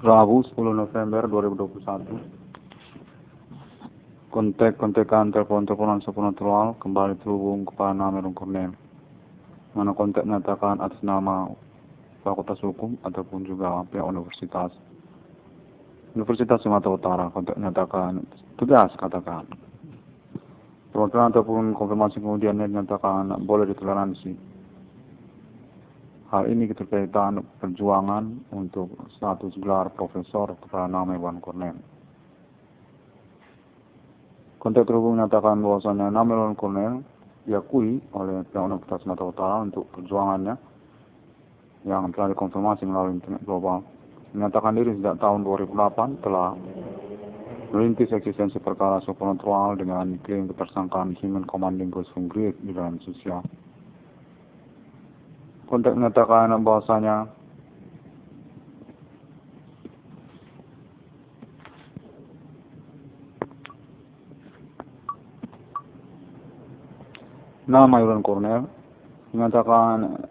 Rabu 10 November 2021. Kontak-kontakan telepon-teleponan supernatural kembali terhubung kepada Namerun Cornel. Mana kontak menyatakan atas nama Fakultas Hukum ataupun juga pihak Universitas Sumatera Utara. Kontak menyatakan tegas katakan. Perwakilan ataupun konfirmasi kemudian dinyatakan boleh ditoleransi. Hal ini berkaitan perjuangan untuk status gelar profesor kepada Namerun Cornel. Kontak terhubung menyatakan bahwasanya Namerun Cornel diakui oleh pihak Universitas Sumatera Utara untuk perjuangannya yang telah dikonfirmasi melalui internet global. Menyatakan diri sejak tahun 2008 telah merintis eksistensi perkara supernatural dengan klaim ketersangkaan Human Commanding Ghost from Greed di dalam sosial. Kontak menyatakan bahwasanya Namerun Cornel menyatakan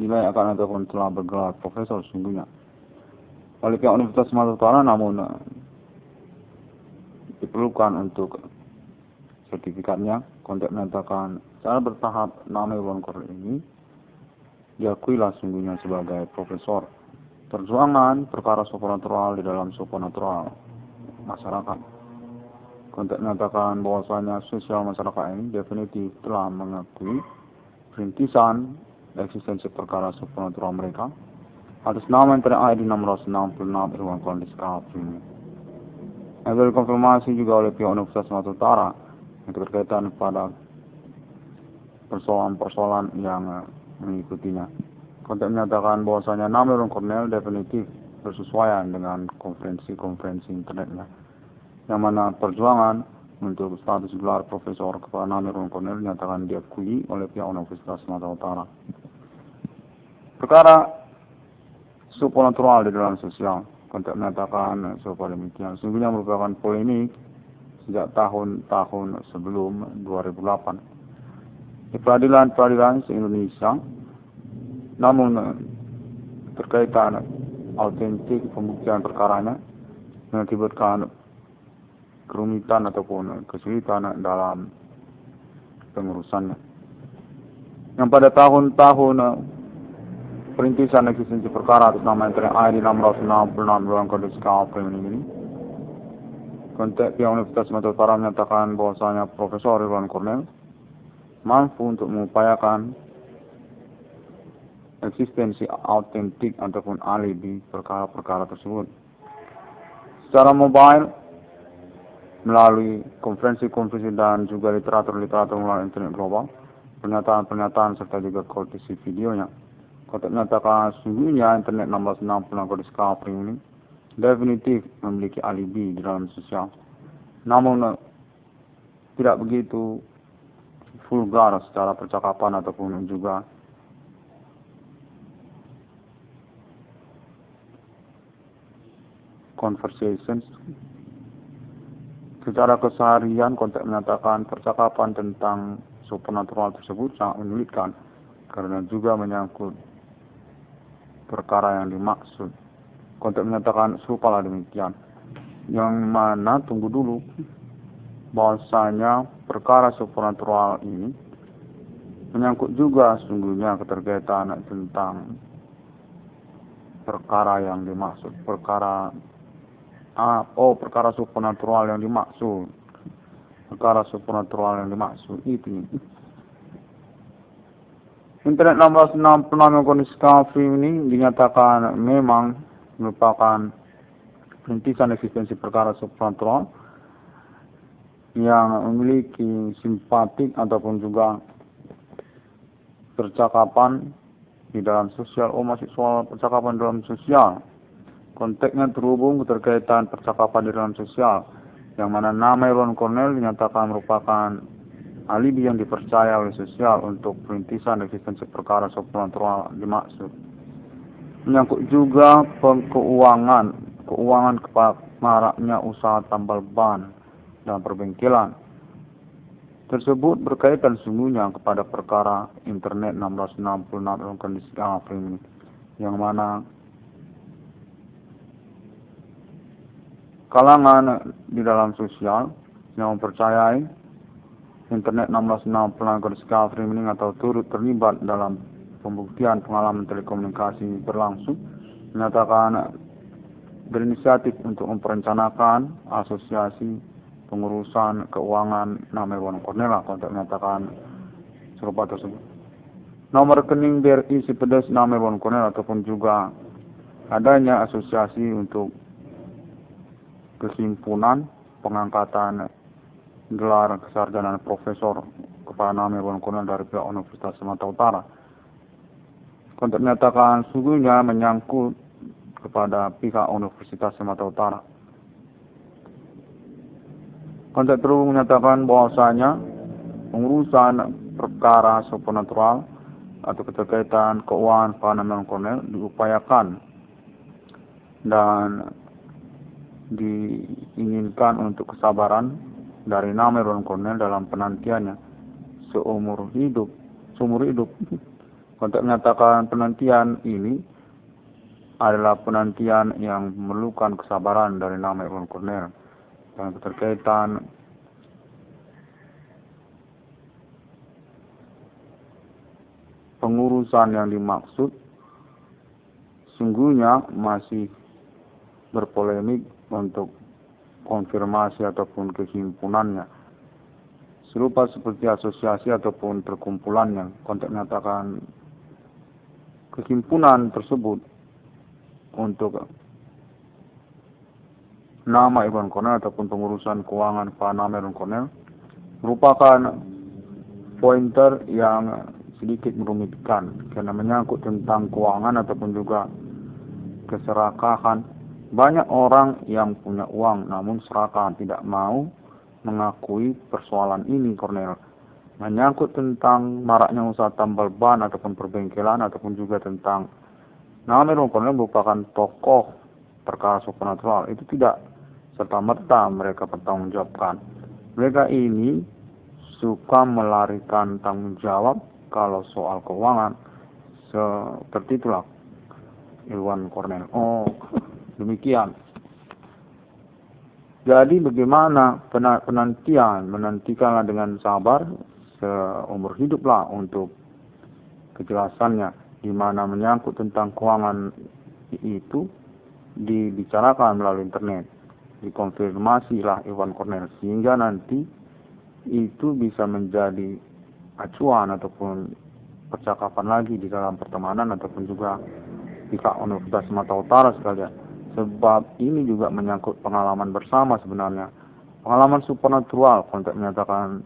nilai akan ataupun telah bergelar profesor sesungguhnya oleh pihak Universitas Sumatera Utara, namun diperlukan untuk sertifikatnya. Kontak menyatakan secara bertahap Namerun Cornel ini diakuilah sesungguhnya sebagai profesor perjuangan perkara supernatural di dalam supernatural masyarakat. Kontak menyatakan bahwasanya sosial masyarakat ini definitif telah mengakui perintisan eksistensi perkara supernatural mereka atas nama internet ID 666 Irwan Kondis ini. Yang telah dikonfirmasi juga oleh pihak Universitas Sumatera Utara yang berkaitan pada persoalan-persoalan yang mengikutinya. Kontak menyatakan bahwasanya Namerun Cornel definitif bersesuaian dengan konferensi internetnya, yang mana perjuangan untuk status gelar profesor kepada Namerun Cornel dinyatakan diakui oleh pihak Universitas Sumatera Utara. Perkara supernatural di dalam sosial, kontak menyatakan seperti demikian. Sesungguhnya merupakan polemik sejak tahun-tahun sebelum 2008 di peradilan se-Indonesia. Namun terkaitan autentik pembuktian perkaranya mengakibatkan kerumitan ataupun kesulitan dalam pengurusannya. Yang pada tahun-tahun perintisan eksistensi perkara atas nama internet ID 666 dalam kondisi ini, kontak pihak Universitas Sumatera Utara menyatakan bahwasanya Profesor Irwan Cornel mampu untuk mengupayakan eksistensi autentik ataupun alibi perkara-perkara tersebut secara mobile melalui konferensi dan juga literatur melalui internet global, pernyataan-pernyataan serta juga kondisi videonya. Kontak menyatakan sesungguhnya internet 1666 kondisi ini definitif memiliki alibi di dalam sosial, namun tidak begitu vulgar secara percakapan ataupun juga conversations. Secara keseharian, kontak menyatakan percakapan tentang supernatural tersebut sangat menyulitkan karena juga menyangkut perkara yang dimaksud. Kontak menyatakan serupalah demikian, yang mana tunggu dulu bahwasanya perkara supernatural ini menyangkut juga sesungguhnya keterkaitan tentang perkara yang dimaksud, perkara supernatural yang dimaksud. Perkara supernatural yang dimaksud itu internet 1666 kondisi ini dinyatakan memang merupakan perintisan eksistensi perkara supernatural yang memiliki simpatik ataupun juga percakapan di dalam sosial. Masih soal percakapan dalam sosial. Kontaknya terhubung keterkaitan percakapan di dalam sosial, yang mana Namerun Cornel dinyatakan merupakan alibi yang dipercaya oleh sosial untuk perintisan eksistensi perkara supernatural dimaksud. Menyangkut juga keuangan maraknya usaha tambal ban dan perbengkelan. Tersebut berkaitan sesungguhnya kepada perkara internet 1666 dalam kondisi ini, yang mana kalangan di dalam sosial yang mempercayai internet 1666 garis streaming atau turut terlibat dalam pembuktian pengalaman telekomunikasi berlangsung menyatakan berinisiatif untuk memperencanakan asosiasi pengurusan keuangan nama Irwan Cornell untuk menyatakan serupa tersebut. Nomor rekening BRI Sipedes nama Irwan Cornell ataupun juga adanya asosiasi untuk kesimpulan pengangkatan gelar kesarjanaan profesor kepada nama Irwan Cornell dari pihak Universitas Sumatera Utara. Untuk menyatakan sungguhnya menyangkut kepada pihak Universitas Sumatera Utara. Kontak terus menyatakan bahwasanya pengurusan perkara supernatural atau keterkaitan keuangan Pak Irwan Cornell diupayakan dan diinginkan untuk kesabaran dari nama Irwan Cornell dalam penantiannya seumur hidup. Kontak menyatakan penantian ini adalah penantian yang memerlukan kesabaran dari nama Irwan Cornell dan keterkaitan pengurusan yang dimaksud sungguhnya masih berpolemik untuk konfirmasi ataupun kesimpulannya. Serupa seperti asosiasi ataupun perkumpulan yang kontak menyatakan kesimpulan tersebut untuk nama Irwan Cornell ataupun pengurusan keuangan Pak nama Irwan Cornell merupakan pointer yang sedikit merumitkan karena menyangkut tentang keuangan ataupun juga keserakahan. Banyak orang yang punya uang namun serakah tidak mau mengakui persoalan ini Cornell. Menyangkut tentang maraknya usaha tambal ban ataupun perbengkelan ataupun juga tentang nama Irwan Cornell merupakan tokoh perkara supernatural. Itu tidak serta-merta mereka bertanggungjawabkan. Mereka ini suka melarikan tanggung jawab kalau soal keuangan. Seperti itulah Irwan Cornell. Demikian. Jadi bagaimana menantikanlah dengan sabar seumur hiduplah untuk kejelasannya, di mana menyangkut tentang keuangan itu dibicarakan melalui internet, dikonfirmasilah Irwan Cornell sehingga nanti itu bisa menjadi acuan ataupun percakapan lagi di dalam pertemanan ataupun juga pihak Universitas Sumatera Utara sekalian. Sebab ini juga menyangkut pengalaman bersama sebenarnya. Pengalaman supernatural, kontak menyatakan,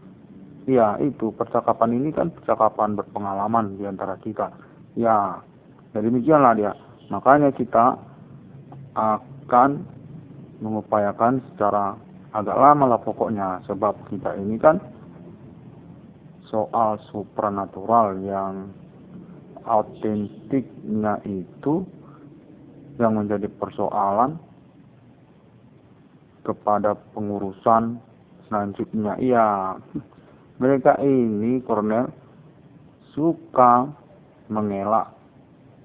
ya itu percakapan ini kan percakapan berpengalaman di antara kita. Ya, jadi demikianlah dia. Makanya kita akan mengupayakan secara agak lama lah pokoknya. Sebab kita ini kan soal supernatural yang autentiknya itu yang menjadi persoalan kepada pengurusan selanjutnya. Iya, mereka ini Cornell suka mengelak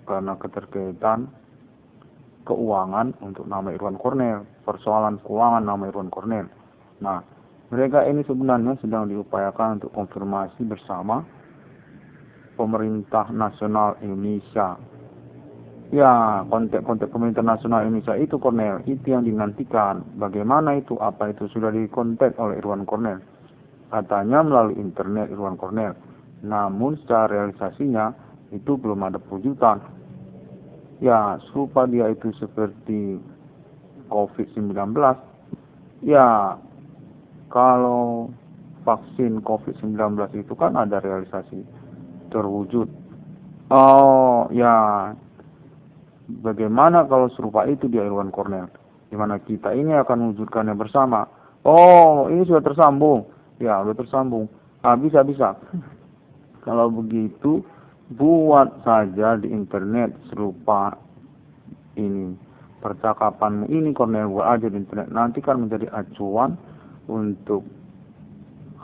karena keterkaitan keuangan untuk nama Irwan Cornell, persoalan keuangan nama Irwan Cornell. Nah, mereka ini sebenarnya sedang diupayakan untuk konfirmasi bersama pemerintah nasional Indonesia. Ya, kontak pemerintah nasional Indonesia itu Cornell, itu yang dinantikan. Bagaimana itu? Apa itu sudah dikontak oleh Irwan Cornell? Katanya melalui internet Irwan Cornell. Namun secara realisasinya itu belum ada perwujudan. Ya, serupa dia itu seperti COVID-19. Ya, kalau vaksin COVID-19 itu kan ada realisasi terwujud. Ya. Bagaimana kalau serupa itu di Irwan Cornell, di mana kita ini akan mewujudkannya bersama. Ini sudah tersambung. Ya, sudah tersambung. Bisa. Kalau begitu, buat saja di internet serupa ini. Percakapanmu ini Cornell, buat aja di internet. Nanti kan menjadi acuan untuk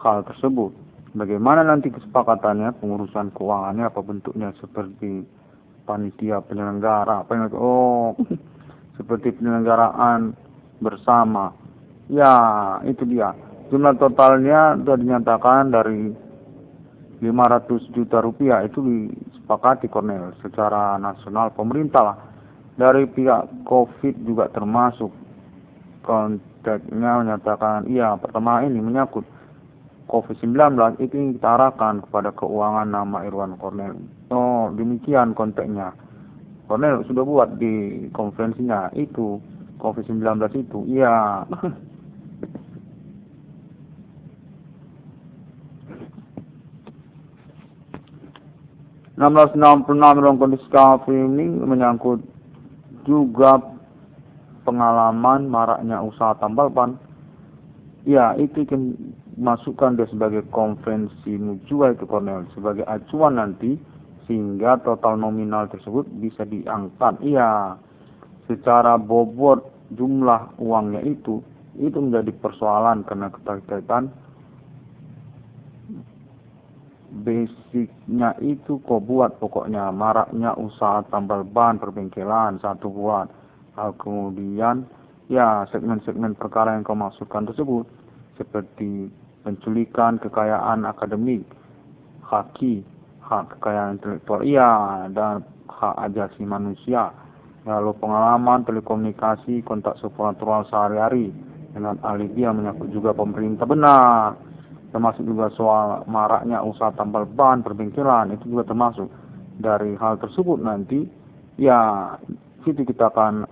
hal tersebut. Bagaimana nanti kesepakatannya, pengurusan keuangannya, apa bentuknya, seperti panitia penyelenggara. Oh, seperti penyelenggaraan bersama. Ya, itu dia. Jumlah totalnya sudah dinyatakan dari 500 juta rupiah, itu disepakati Cornel secara nasional pemerintah lah. Dari pihak COVID juga termasuk. Konteksnya menyatakan, iya, pertama ini menyangkut COVID-19 itu kita arahkan kepada keuangan nama Irwan Cornel. Oh, demikian konteksnya. Cornel sudah buat di konferensinya itu COVID-19 itu. Iya. 1666 ruang kondisi kafe ini menyangkut juga pengalaman maraknya usaha tambal ban. Ya, itu kan masukkan dia sebagai konferensi mujua itu Cornel sebagai acuan nanti sehingga total nominal tersebut bisa diangkat. Iya, secara bobot jumlah uangnya itu menjadi persoalan karena keterkaitan basicnya itu kok buat pokoknya maraknya usaha tambal ban perbengkelan satu buat. Kemudian ya segmen-segmen perkara yang kau maksudkan tersebut seperti penculikan kekayaan akademik, hak kekayaan intelektual, iya, dan hak ajasi manusia. Lalu pengalaman telekomunikasi kontak supernatural sehari-hari dengan alibi yang menyangkut juga pemerintah, benar. Termasuk juga soal maraknya usaha tambal ban perbengkelan, itu juga termasuk. Dari hal tersebut nanti ya situ kita akan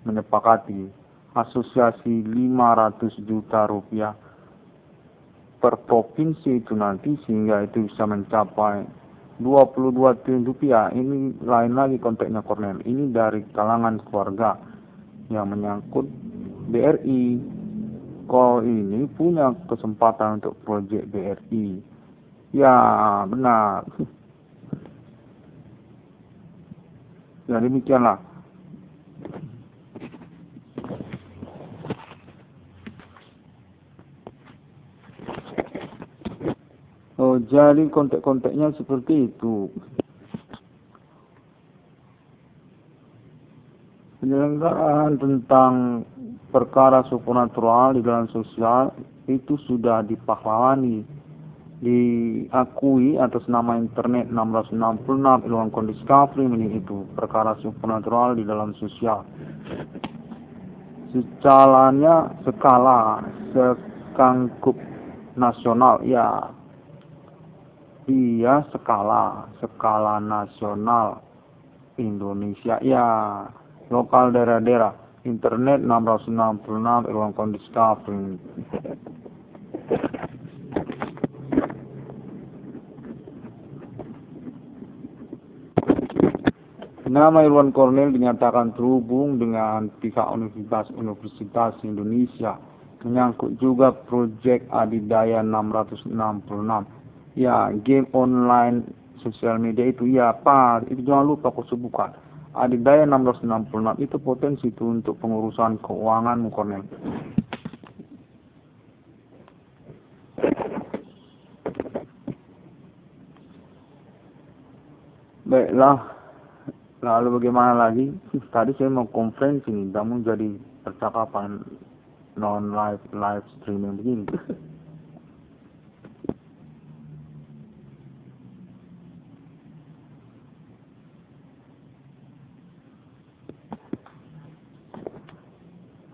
menyepakati asosiasi 500 juta rupiah per provinsi itu nanti sehingga itu bisa mencapai 22 triliun rupiah. Ini lain lagi konteksnya Cornel. Ini dari kalangan keluarga yang menyangkut BRI. Kau ini punya kesempatan untuk proyek BRI. Ya, benar. Ya, demikianlah. Oh, jadi konteks-konteksnya seperti itu. Penyelenggaraan tentang perkara supernatural di dalam sosial itu sudah dipahlawani, diakui atas nama internet 1666 ilmuwan kondiscovery ini itu perkara supernatural di dalam sosial. Skala sekangkup nasional, ya, iya, skala nasional Indonesia, ya, lokal daerah-daerah. Internet 666 ruang kondiscovery. Nama Irwan Cornel dinyatakan terhubung dengan pihak Universitas Indonesia menyangkut juga proyek Adidaya 666. Ya, game online sosial media itu, ya, Pak, itu jangan lupa aku sebutkan. Adidaya 1666 itu potensi itu untuk pengurusan keuanganmu, Cornel. Baiklah, lalu bagaimana lagi? Tadi saya mau konferensi nih, namun jadi percakapan live streaming begini.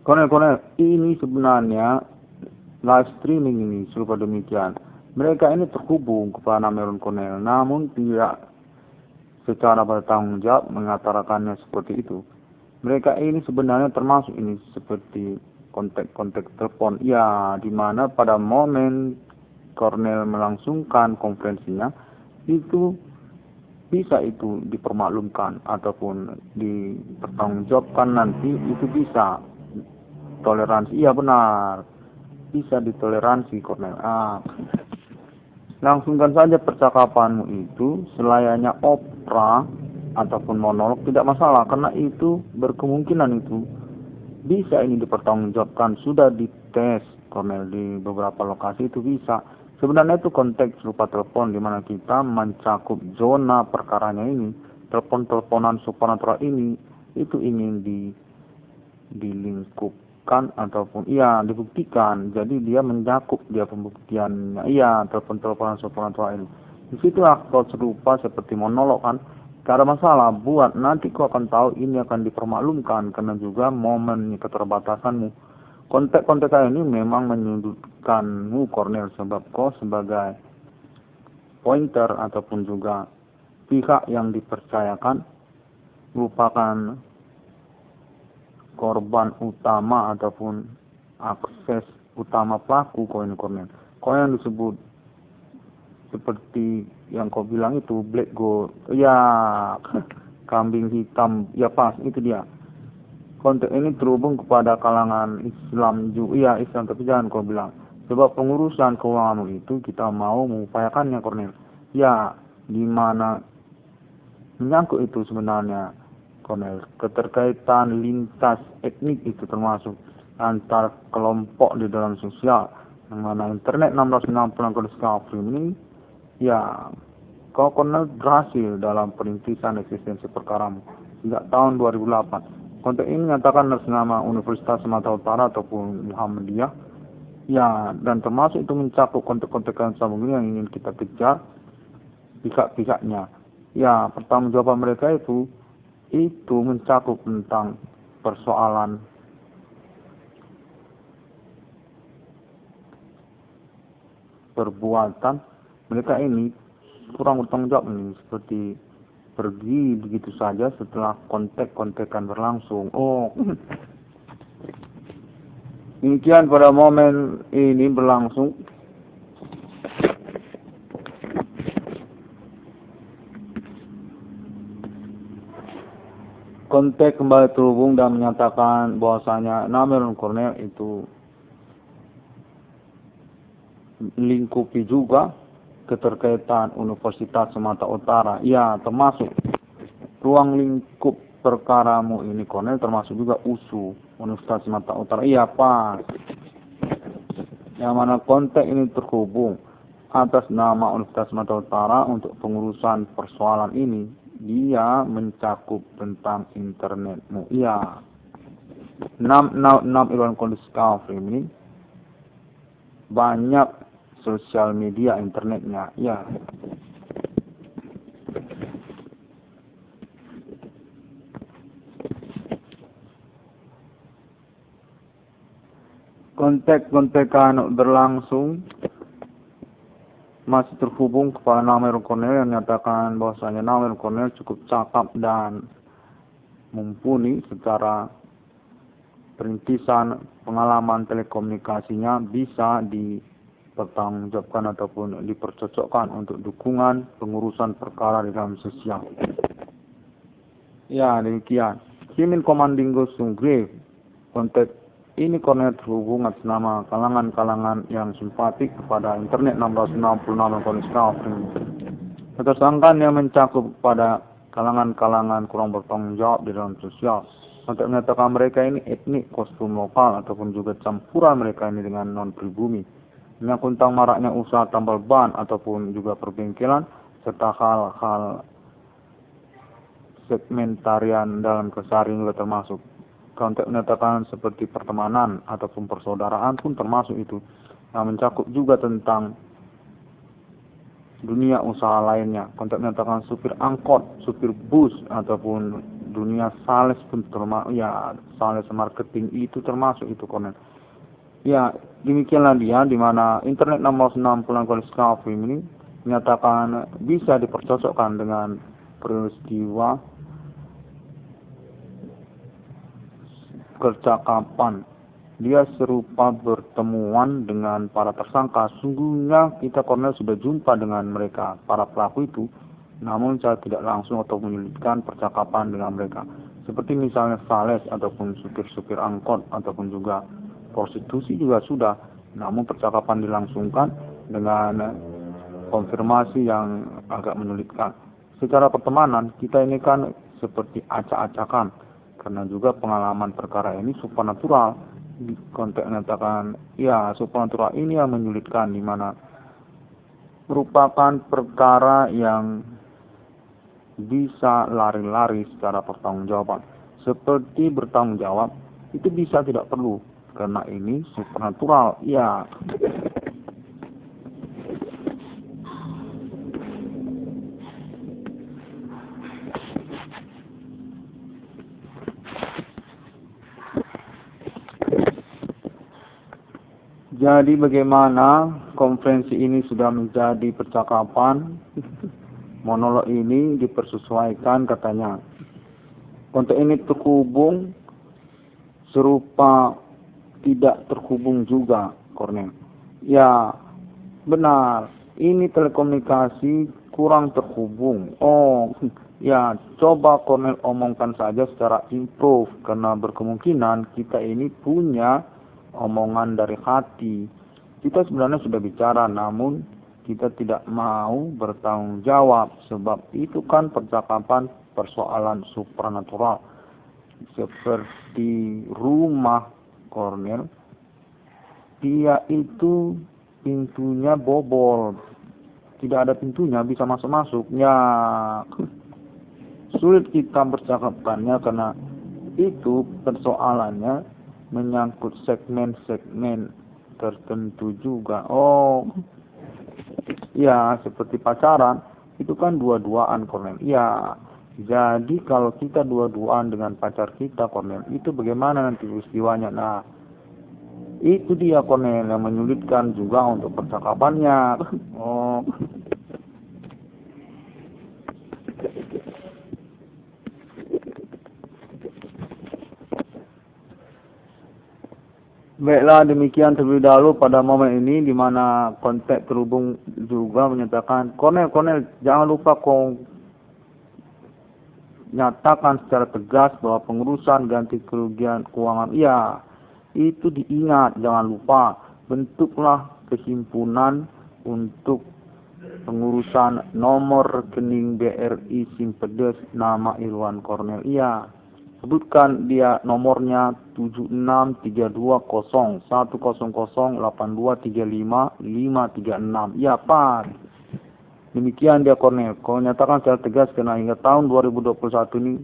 Cornel, ini sebenarnya live streaming ini serupa demikian. Mereka ini terhubung kepada Irwan Cornel, namun tidak secara bertanggung jawab mengatakannya seperti itu. Mereka ini sebenarnya termasuk ini seperti kontak telepon, ya, di mana pada momen Cornel melangsungkan konferensinya itu bisa itu dipermaklumkan ataupun dipertanggungjawabkan nanti, itu bisa toleransi, iya benar, bisa ditoleransi Cornel. Langsungkan saja percakapanmu itu selayaknya opera ataupun monolog, tidak masalah, karena itu berkemungkinan itu bisa ini dipertanggungjawabkan. Sudah dites Cornel di beberapa lokasi, itu bisa. Sebenarnya itu konteks berupa telepon di mana kita mencakup zona perkaranya ini telepon-teleponan supernatural ini itu ingin dilingkupkan ataupun dibuktikan. Jadi dia mencakup dia pembuktiannya. Telepon-teleponan supernatural ini. Di situ aktor serupa seperti monolog kan. Gak ada masalah, buat nanti kau akan tahu ini akan dipermaklumkan karena juga momen keterbatasanmu. Kontek-kontek ini memang menyudutkanmu, Cornel, sebab kau sebagai pointer ataupun juga pihak yang dipercayakan merupakan korban utama ataupun akses utama pelaku kau ini, Cornel. Kau yang disebut seperti yang kau bilang itu black gold, kambing hitam, pas itu dia. Konteks ini terhubung kepada kalangan Islam juga, Islam, tapi jangan kau bilang sebab pengurusan keuanganmu itu kita mau mengupayakannya, Cornel. Di mana menyangkut itu sebenarnya, Cornel, keterkaitan lintas etnik itu termasuk antar kelompok di dalam sosial, yang mana internet 666 kode Skafrim ini, kau Cornel berhasil dalam perintisan eksistensi perkaramu sejak tahun 2008. Konteks ini menyatakan atas nama Universitas Sumatera Utara ataupun Muhammadiyah, dan termasuk itu mencakup kontek-kontek yang sama yang ingin kita kejar pihak-pihaknya. Pertanggungjawaban mereka itu mencakup tentang persoalan perbuatan mereka ini kurang bertanggung jawab ini, seperti pergi begitu saja setelah kontek-kontekan berlangsung. Demikian pada momen ini berlangsung. Kontek kembali terhubung dan menyatakan bahwasanya Namelon Cornel itu lingkupi juga keterkaitan Universitas Sumatera Utara. Termasuk ruang lingkup perkaramu ini, Cornel, termasuk juga USU, Universitas Sumatera Utara. Pas. Yang mana konteks ini terhubung atas nama Universitas Sumatera Utara untuk pengurusan persoalan ini. Dia mencakup tentang internetmu. 666 Irwan Kondisi Skafrim ini banyak sosial media internetnya. Kontek-kontekan berlangsung masih terhubung kepada Namelon Cornel yang menyatakan bahwasanya Namelon Cornel cukup cakap dan mumpuni secara perintisan pengalaman telekomunikasinya bisa dipertanggungjawabkan ataupun dipercocokkan untuk dukungan pengurusan perkara di dalam sosial. Demikian. Simin Komandinggo Sunggrave. Konteks ini Cornel terhubung atas nama kalangan-kalangan yang simpatik kepada internet 666 Koniskafrim. Ketersangkaan yang mencakup pada kalangan-kalangan kurang bertanggung jawab di dalam sosial. Untuk menyatakan mereka ini etnik, kostum lokal, ataupun juga campuran mereka ini dengan non-pribumi. Menyangkut tentang maraknya usaha tambal ban ataupun juga perbengkelan, serta hal-hal segmentarian dalam keseharian juga termasuk. Konteks menyatakan seperti pertemanan ataupun persaudaraan pun termasuk itu. Mencakup juga tentang dunia usaha lainnya. Konteks menyatakan supir angkot, supir bus ataupun dunia sales pun termasuk. Sales marketing itu termasuk itu, Cornel. Demikianlah dia di mana internet 660 kali Skafrim ini menyatakan bisa dipercocokkan dengan peristiwa percakapan. Dia serupa bertemuan dengan para tersangka. Sungguhnya kita Cornel sudah jumpa dengan mereka, para pelaku itu, namun saya tidak langsung atau menyulitkan percakapan dengan mereka. Seperti misalnya sales ataupun supir-supir angkot ataupun juga prostitusi juga sudah, namun percakapan dilangsungkan dengan konfirmasi yang agak menyulitkan. Secara pertemanan kita ini kan seperti acak-acakan, karena juga pengalaman perkara ini supernatural. Di konteks menyatakan supernatural ini yang menyulitkan, di mana merupakan perkara yang bisa lari-lari secara pertanggungjawaban. Seperti bertanggung jawab, itu bisa tidak perlu, karena ini supernatural. Ya, jadi bagaimana konferensi ini sudah menjadi percakapan, monolog ini dipersesuaikan katanya. Konten ini terhubung serupa tidak terhubung juga, Cornel. Ya, benar. Ini telekomunikasi kurang terhubung. Oh, ya, coba Cornel omongkan saja secara improve, karena berkemungkinan kita ini punya omongan dari hati. Kita sebenarnya sudah bicara, namun kita tidak mau bertanggung jawab, sebab itu kan percakapan persoalan supranatural. Seperti rumah Cornel, dia itu pintunya bobol, tidak ada pintunya, bisa masuk-masuk. Ya, sulit kita bercakapannya karena itu persoalannya menyangkut segmen-segmen tertentu juga. Oh, ya, seperti pacaran, itu kan dua-duaan, Cornel. Ya, jadi kalau kita dua-duaan dengan pacar kita, Cornel, itu bagaimana nanti peristiwanya? Nah, itu dia, Cornel, yang menyulitkan juga untuk percakapannya. Oh, baiklah, demikian terlebih dahulu pada momen ini, di mana konteks terhubung juga menyatakan, Cornel, jangan lupa kau nyatakan secara tegas bahwa pengurusan ganti kerugian keuangan, ya, itu diingat, jangan lupa, bentuklah kesimpulan untuk pengurusan nomor rekening BRI Simpedes nama Irwan Cornel. Iya, sebutkan dia nomornya 763201008235 Iya, Pak. Demikian dia, Cornel. Kau nyatakan secara tegas karena hingga tahun 2021 ini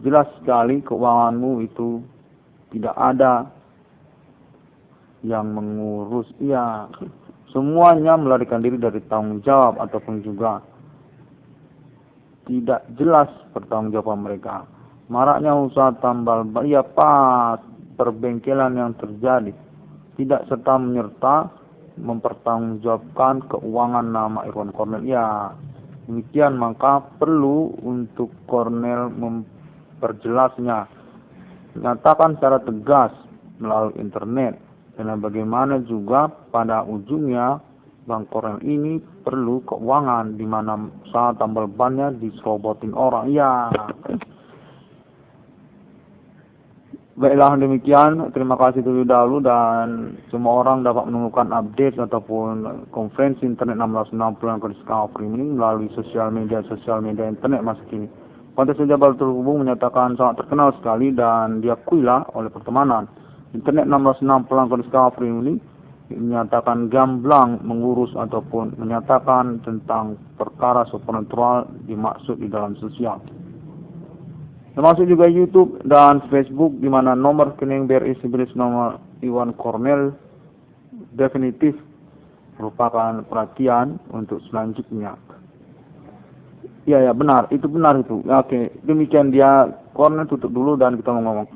jelas sekali keuanganmu itu tidak ada yang mengurus. Iya, semuanya melarikan diri dari tanggung jawab ataupun juga tidak jelas pertanggungjawaban mereka. Maraknya usaha tambal ban, iya, Pak, perbengkelan yang terjadi tidak serta menyerta mempertanggungjawabkan keuangan nama Irwan Cornel. Ya, demikian maka perlu untuk Cornel memperjelasnya, nyatakan secara tegas melalui internet, karena bagaimana juga pada ujungnya Bang Cornel ini perlu keuangan, di mana saat tambal bannya diserobotin orang. Ya, baiklah, demikian. Terima kasih terlebih dahulu, dan semua orang dapat menemukan update ataupun konferensi internet 1660 yang Discovery ini melalui sosial media internet masa kini. Konten saja baru terhubung menyatakan sangat terkenal sekali dan diakuilah oleh pertemanan. Internet 1660 Discovery ini menyatakan gamblang mengurus ataupun menyatakan tentang perkara supernatural dimaksud di dalam sosial. Termasuk juga YouTube dan Facebook, di mana nomor rekening BRI Simpedes nomor Irwan Cornel definitif merupakan perhatian untuk selanjutnya. Iya, ya, benar, itu benar itu. Ya, oke, demikian dia. Cornel tutup dulu dan kita mau ngomong.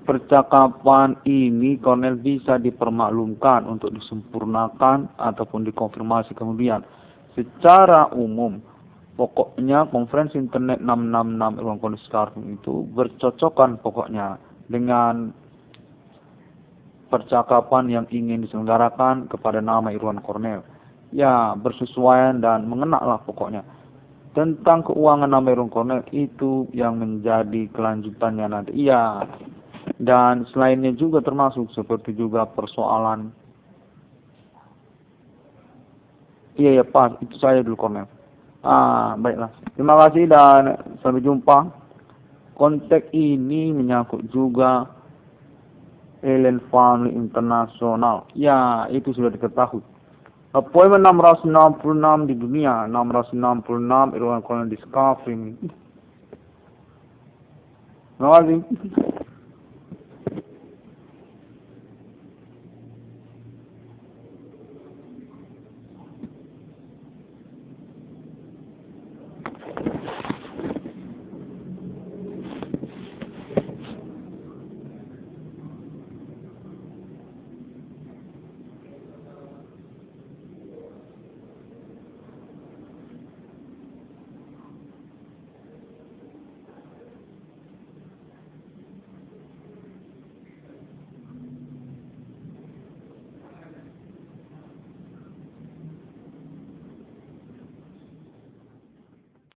Percakapan ini Cornel bisa dipermaklumkan untuk disempurnakan ataupun dikonfirmasi kemudian. Secara umum, pokoknya konferensi internet 666 Irwan Cornel sekarang itu bercocokan pokoknya dengan percakapan yang ingin diselenggarakan kepada nama Irwan Cornel. Ya, bersesuaian dan mengenaklah pokoknya. Tentang keuangan nama Irwan Cornel itu yang menjadi kelanjutannya nanti. Iya, dan selainnya juga termasuk seperti juga persoalan. Iya, ya, Pak, itu saya dulu, Cornel. Baiklah. Terima kasih dan sampai jumpa. Konteks ini menyangkut juga Alien Family International. Ya, itu sudah diketahui. Appointment 666 di dunia, 666 Irwan Colonel Discovery. Terima kasih.